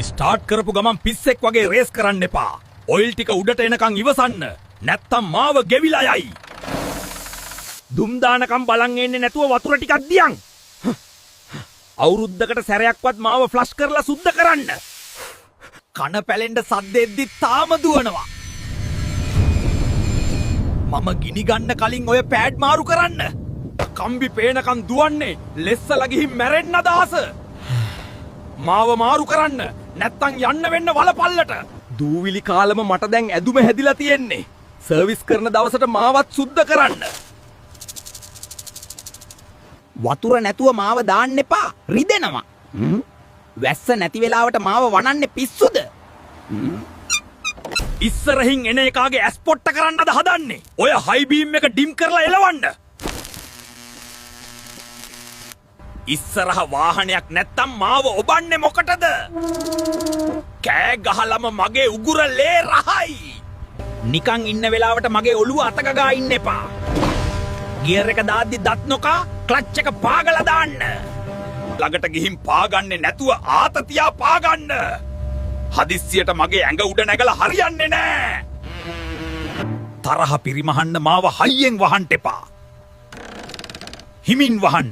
Start කරපු ගමන් පිස්සෙක් වගේ රේස් කරන්න එපා. ඔයිල් ටික උඩට එනකන් ඉවසන්න. නැත්තම් මාව ගෙවිලා යයි. දුම් දානකම් බලන් එන්නේ නැතුව වතුර ටිකක් දියන්. අවුරුද්දකට සැරයක්වත් මාව ෆ්ලෂ් කරලා සුද්ධ කරන්න. කන පැලෙන්න සද්දෙද්දි තාම දුවනවා. මම ගිනි ගන්න කලින් ඔය පෑඩ් මාරු කරන්න. කම්බි පේනකන් දුවන්නේ ලෙස්සලා ගිහින් මැරෙන්න අදහස. මාව මාරු කරන්න. නැත්තම් යන්න වෙන්න වලපල්ලට. දූවිලි කාලම මට දැන් ඇදුම හැදිලා තියෙන්නේ. සර්විස් කරන දවසට මාවත් සුද්ධ කරන්න. වතුර නැතුව මාව දාන්න එපා. රිදෙනවා. වැස්ස නැති වෙලාවට මාව වනන්නේ පිස්සුද? ඉස්සරහින් එන එකාගේ ඇස් පොට්ට කරන්නද හදන්නේ? ඔය හයි බීම් එක ඩිම් කරලා එලවන්න. ඉස්සරහ වාහනයක් නැත්තම් මාව ඔබන්නේ මොකටද? කෑ ගහලම මගේ උගුර ලේ රහයි. නිකන් ඉන්න වෙලාවට මගේ ඔළුව අතකගා ඉන්න එපා. ගියර් එක දාද්දි දත් නොකා ක්ලච් එක පාගලා දාන්න. ළඟට ගිහින් පාගන්නේ නැතුව ආතතියා පාගන්න. හදිස්සියට මගේ ඇඟ උඩ නැගලා හරියන්නේ නෑ. තරහ පිරිමහන්න මාව හයියෙන් වහන්න එපා. හිමින් වහන්න.